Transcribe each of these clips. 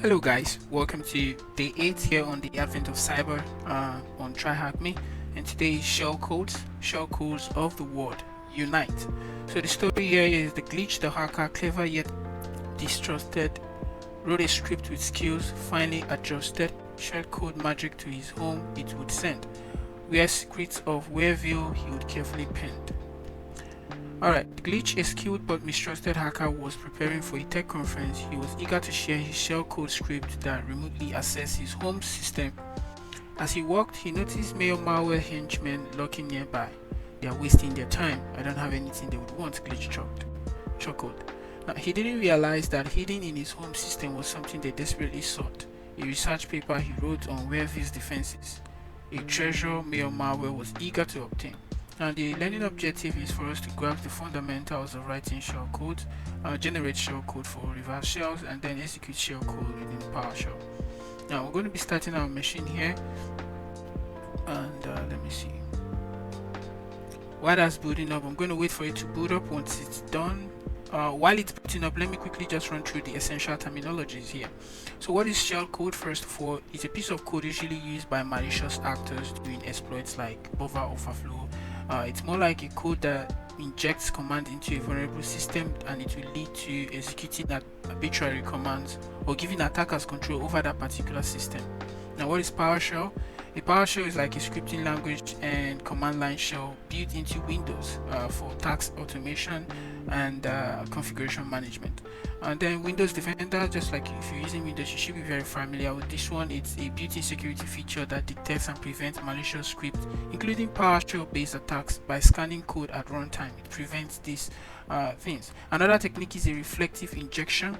Hello guys, welcome to day 8 here on the advent of cyber on TryHackMe, and today is shellcodes of the world unite. So the story here is the glitch the hacker, clever yet distrusted, wrote a script with skills, finally adjusted shellcode magic to his home it would send, where secrets of Wareville he would carefully pen. Alright, the glitch, a skilled but mistrusted hacker, was preparing for a tech conference. He was eager to share his shellcode script that remotely accessed his home system. As he walked, he noticed male malware henchmen lurking nearby. They are wasting their time. I don't have anything they would want, glitch chuckled. Now, he didn't realize that hidden in his home system was something they desperately sought. A research paper he wrote on Wareville's defenses. A treasure male malware was eager to obtain. Now the learning objective is for us to grasp the fundamentals of writing shellcode, generate shellcode for reverse shells, and then execute shellcode within PowerShell. Now we're going to be starting our machine here, and let me see. While that's booting up, I'm going to wait for it to boot up. Once it's done, while it's booting up, let me quickly just run through the essential terminologies here. So what is shellcode? First of all, it's a piece of code usually used by malicious actors doing exploits like buffer overflow. It's more like a code that injects command into a vulnerable system, and it will lead to executing arbitrary commands or giving attackers control over that particular system. Now, what is PowerShell? A PowerShell is like a scripting language and command line shell built into Windows for task automation and configuration management. And then Windows Defender, just like if you're using Windows, you should be very familiar with this one. It's a built-in security feature that detects and prevents malicious scripts, including PowerShell-based attacks, by scanning code at runtime. It prevents these things. Another technique is a reflective injection,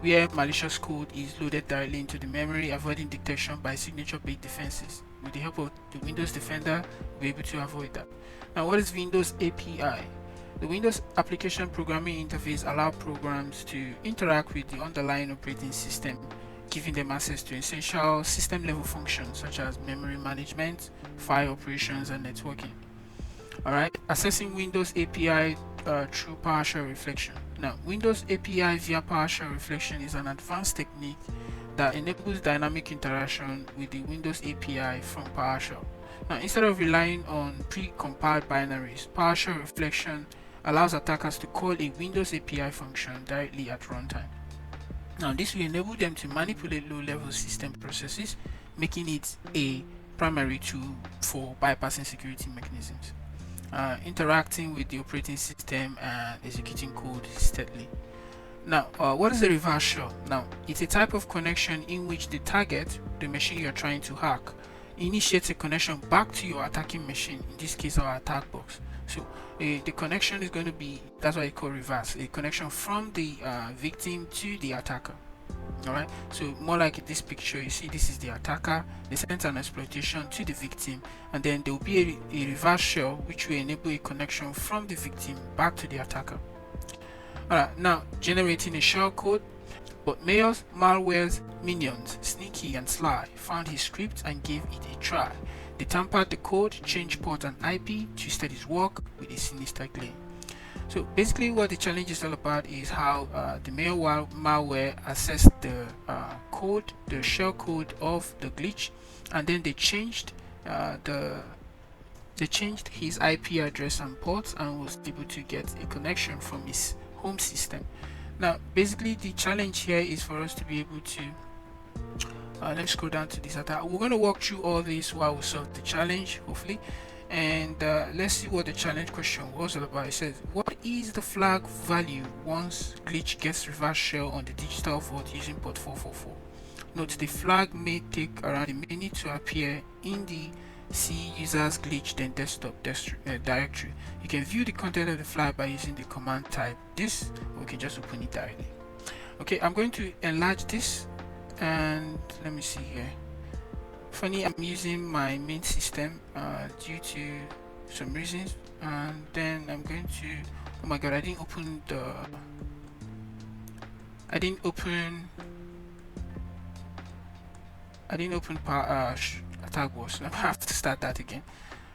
where malicious code is loaded directly into the memory, avoiding detection by signature-based defenses. With the help of the Windows Defender, we'll be able to avoid that. Now, what is Windows API? The Windows Application Programming Interface allows programs to interact with the underlying operating system, giving them access to essential system-level functions such as memory management, file operations, and networking. Alright, accessing Windows API through PowerShell reflection. Now, Windows API via PowerShell reflection is an advanced technique that enables dynamic interaction with the Windows API from PowerShell. Now, instead of relying on pre-compiled binaries, PowerShell reflection allows attackers to call a Windows API function directly at runtime. Now, this will enable them to manipulate low-level system processes, making it a primary tool for bypassing security mechanisms, interacting with the operating system and executing code steadily. Now, what is a reverse shell? Now, it's a type of connection in which the target, the machine you're trying to hack, initiates a connection back to your attacking machine, in this case our attack box. So the connection is going to be, that's why it's called reverse, a connection from the victim to the attacker. Alright, so more like this picture, you see this is the attacker, they sent an exploitation to the victim, and then there will be a reverse shell which will enable a connection from the victim back to the attacker. Alright, now generating a shell code. But Mayors, malware's minions, Sneaky and Sly, found his script and gave it a try. They tampered the code, changed port and IP, twisted his work with a sinister gleam. So basically what the challenge is all about is how the malware accessed the code, the shell code of the glitch, and then they changed his IP address and ports and was able to get a connection from his home system. Now, basically, the challenge here is for us to be able to, let's go down to this attack. We're going to walk through all this while we solve the challenge, hopefully. And let's see what the challenge question was all about. It says, what is the flag value once glitch gets reverse shell on the digital vault using port 444? Note, the flag may take around a minute to appear in the C users glitch then desktop directory. You can view the content of the flag by using the command type this, or we can just open it directly. Okay, I'm going to enlarge this, and let me see here. Funny, I'm using my main system due to some reasons, and then I'm going to, oh my god, I didn't open attack box. I have to start that again.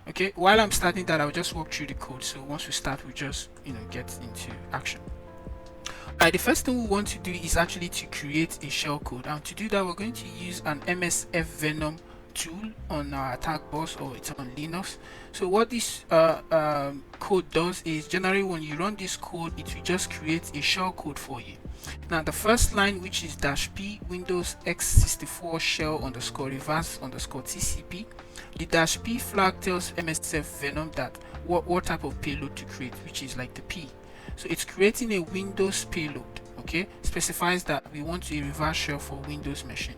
Okay, while I'm starting that, I'll just walk through the code. So once we start, we just get into action. Alright, the first thing we want to do is actually to create a shellcode, and to do that we're going to use an MSF Venom tool on our attack bus, or it's on Linux. So what this code does is, generally when you run this code, it will just create a shellcode for you. Now the first line, which is -p Windows x64 shell underscore reverse underscore TCP, the -p flag tells MSF Venom that what type of payload to create, which is like the P. So it's creating a Windows payload, okay? Specifies that we want a reverse shell for Windows machine.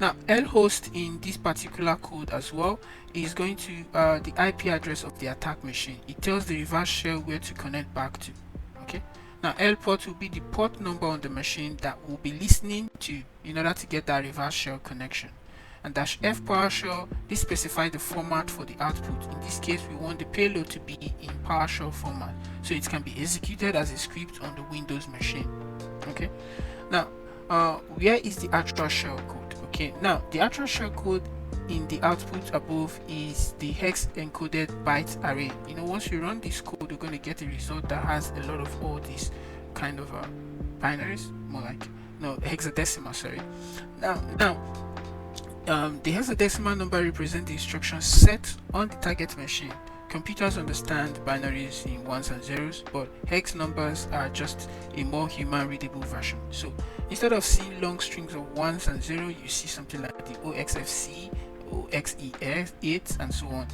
Now lhost in this particular code as well is going to the IP address of the attack machine. It tells the reverse shell where to connect back to, okay? Now lport will be the port number on the machine that we'll be listening to in order to get that reverse shell connection. And -f PowerShell, this specifies the format for the output. In this case, we want the payload to be in PowerShell format, so it can be executed as a script on the Windows machine. Okay. Now, where is the actual shell code? Okay. Now, the actual shell code in the output above is the hex encoded byte array. You know, once you run this code, you're going to get a result that has a lot of all these kind of binaries, more like hexadecimal. Sorry. Now. The hexadecimal number represents the instructions set on the target machine. Computers understand binaries in ones and zeros, but hex numbers are just a more human readable version. So instead of seeing long strings of ones and zeros, you see something like the OXFC, OXEF8, and so on.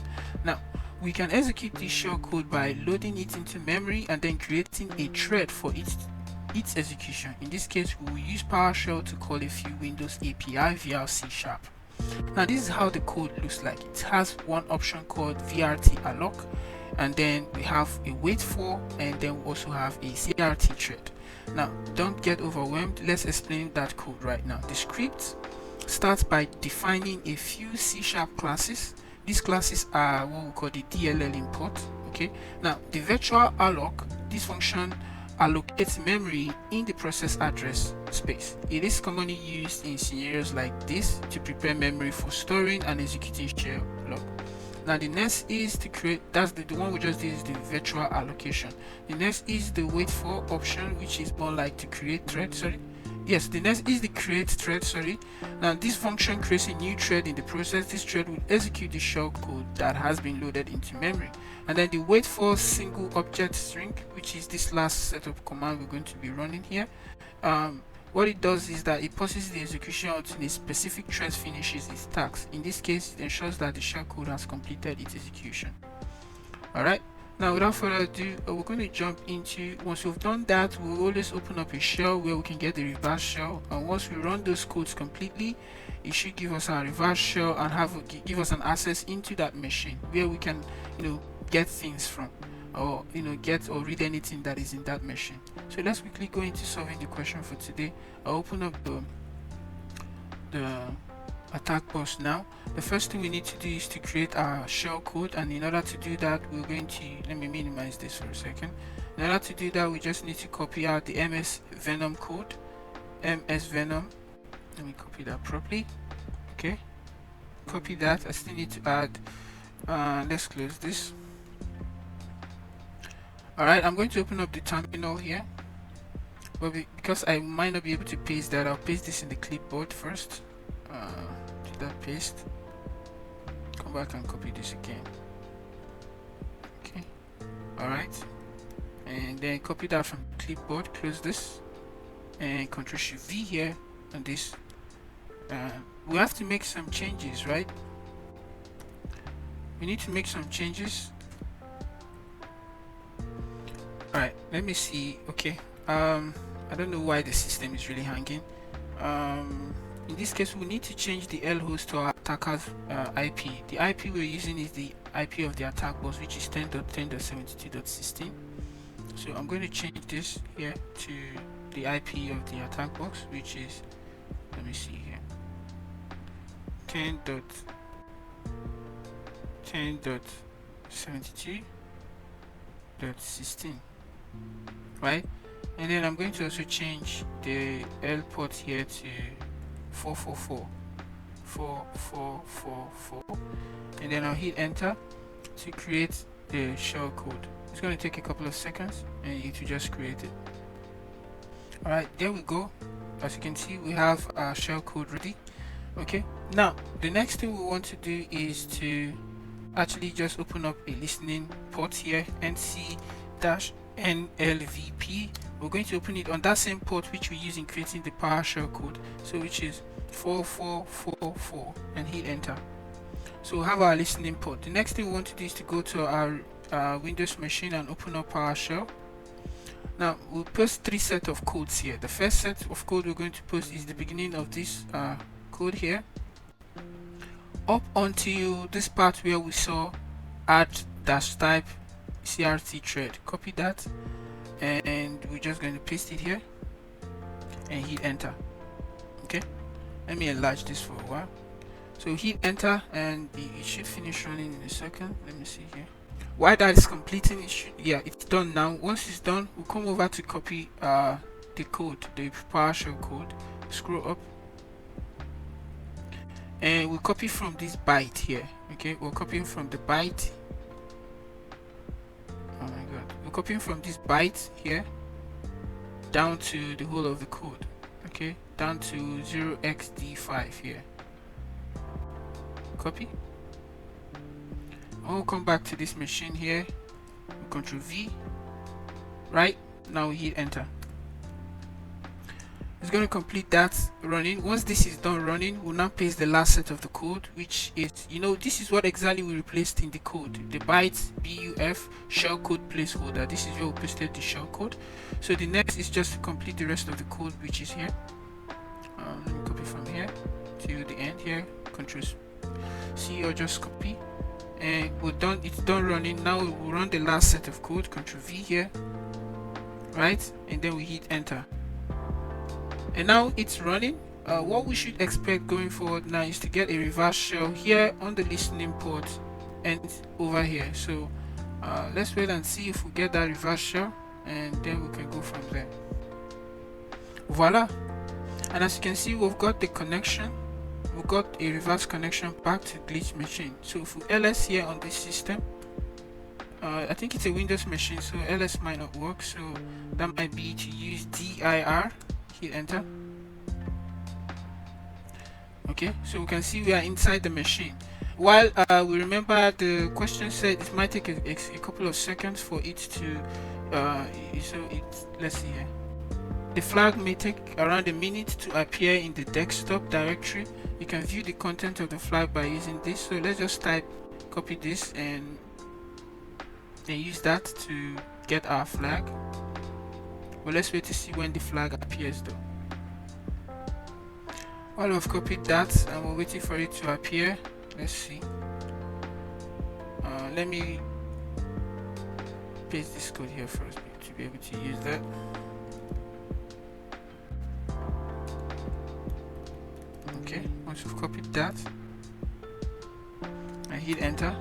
Now, we can execute this shellcode by loading it into memory and then creating a thread for its execution. In this case, we will use PowerShell to call a few Windows API via C#. Now this is how the code looks like. It has one option called VRT alloc, and then we have a wait for, and then we also have a CRT thread. Now don't get overwhelmed, let's explain that code right now. The script starts by defining a few C# classes. These classes are what we call the DLL import. Okay, now the virtual alloc, this function allocates memory in the process address space. It is commonly used in scenarios like this to prepare memory for storing and executing shell log. Now the next is to create, that's the one we just did, is the virtual allocation. The next is the wait for option, which is more like to create thread, the next is the create thread, Now this function creates a new thread in the process. This thread will execute the shell code that has been loaded into memory. And then the wait for single object string, which is this last set of command we're going to be running here. What it does is that it pauses the execution until a specific thread finishes its task. In this case, it ensures that the shell code has completed its execution. Alright. Now without further ado, we're going to jump into, once we've done that, we'll always open up a shell where we can get the reverse shell, and once we run those codes completely, it should give us our reverse shell and give us an access into that machine where we can get things from, or get or read anything that is in that machine. So let's quickly go into solving the question for today. I'll open up the attack bus now. The first thing we need to do is to create our shell code, and in order to do that, we're going to, let me minimize this for a second. In order to do that, we just need to copy out the MS Venom code, MS Venom. Let me copy that properly. Okay, copy that. I still need to add, let's close this. Alright, I'm going to open up the terminal here, but because I might not be able to paste that, I'll paste this in the clipboard first. Do that, paste, come back and copy this again. Okay, alright, and then copy that from the clipboard, close this, and Ctrl+Shift+V here on this. We have to make some changes, right? We need to make some changes. Alright, let me see. Okay, I don't know why the system is really hanging. In this case, we need to change the lhost to our attacker's IP. The IP we're using is the IP of the attack bus, which is 10.10.72.16. So I'm going to change this here to the IP of the attack box, which is, let me see here, 10.10.72.16, right? And then I'm going to also change the L port here to 444, and then I'll hit enter to create the shell code. It's going to take a couple of seconds and it will just create it. Alright, there we go. As you can see, we have our shell code ready. Okay, now the next thing we want to do is to actually just open up a listening port here, nc-nlvp. We're going to open it on that same port which we use in creating the PowerShell code, so which is 4444, and hit enter. So we have our listening port. The next thing we want to do is to go to our Windows machine and open up PowerShell. Now we'll post 3 sets of codes here. The first set of code we're going to post is the beginning of this code here, up until this part where we saw add dash type crt thread. Copy that, and we're just going to paste it here and hit enter. Okay, let me enlarge this for a while. So hit enter, and it should finish running in a second. Let me see here. While that is completing, it's done now. Once it's done, we'll come over to copy the code, the PowerShell code. Scroll up, and we'll copy from this byte here. Okay, we're copying from the byte. Oh my god, we're copying from this byte here down to the whole of the code. Okay, down to 0xd5 here. Copy. We'll come back to this machine here, Ctrl V. Right now we hit enter. It's going to complete that running. Once this is done running, we'll now paste the last set of the code, which is, this is what exactly we replaced in the code, the bytes buf shellcode placeholder. This is where we pasted the shellcode. So the next is just to complete the rest of the code, which is here. Let me copy from here to the end here, Ctrl C, or just copy, and we're done. It's done running. Now we'll run the last set of code, Ctrl V here, right, and then we hit enter, and now it's running. What we should expect going forward now is to get a reverse shell here on the listening port and over here. So let's wait and see if we get that reverse shell, and then we can go from there. Voila. And as you can see, we've got the connection. We've got a reverse connection back to glitch machine. So if we ls here on this system, I think it's a Windows machine, so ls might not work, so that might be to use dir. Hit enter. Okay, so we can see we are inside the machine. While we remember the question said it might take a couple of seconds for it to let's see here. The flag may take around a minute to appear in the desktop directory. You can view the content of the flag by using this. So let's just copy this and use that to get our flag. Well, let's wait to see when the flag appears though. While we've copied that and we're waiting for it to appear, let's see. Let me paste this code here first to be able to use that. Okay, once we've copied that, I hit enter.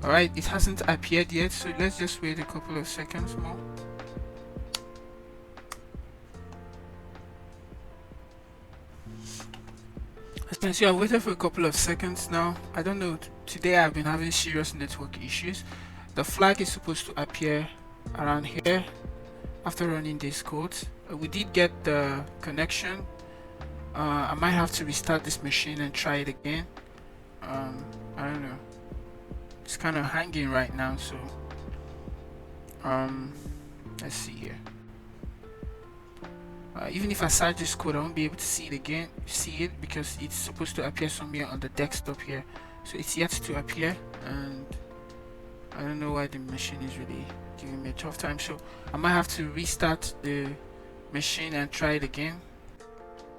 Alright, it hasn't appeared yet, so let's just wait a couple of seconds more. As you can see, I've waited for a couple of seconds now. I don't know, today I've been having serious network issues. The flag is supposed to appear around here after running this code. We did get the connection. I might have to restart this machine and try it again. I don't know, it's kind of hanging right now, so let's see here. Even if I search this code, I won't be able to see it because it's supposed to appear somewhere on the desktop here, so it's yet to appear, and I don't know why the machine is really giving me a tough time. So I might have to restart the machine and try it again.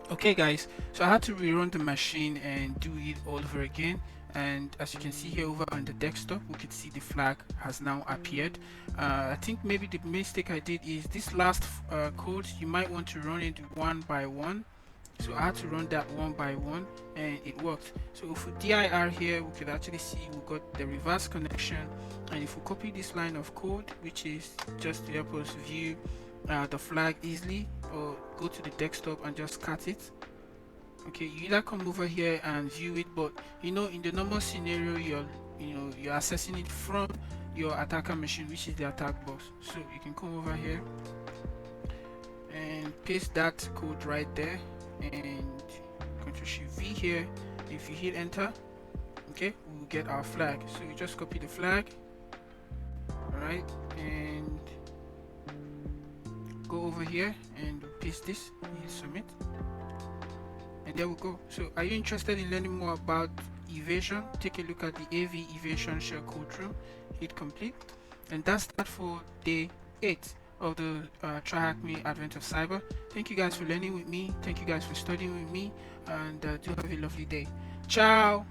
Okay guys, so I had to rerun the machine and do it all over again, and as you can see here over on the desktop, we can see the flag has now appeared. I think maybe the mistake I did is this last code, you might want to run it one by one. So I had to run that one by one and it worked. So if we dir here, we could actually see we got the reverse connection, and if we copy this line of code, which is just to help us view the flag easily, or go to the desktop and just cut it. Okay, you either come over here and view it, but in the normal scenario, you're accessing it from your attacker machine, which is the attack box. So you can come over here paste that code right there and Ctrl Shift V here. If you hit enter, okay, we'll get our flag. So we just copy the flag, alright, and go over here and paste this, hit submit, and there we go. So are you interested in learning more about evasion? Take a look at the AV evasion shellcode room, hit complete, and that's that for day 8 of the TryHackMe Advent of Cyber. Thank you guys for learning with me, thank you guys for studying with me, and do have a lovely day. Ciao.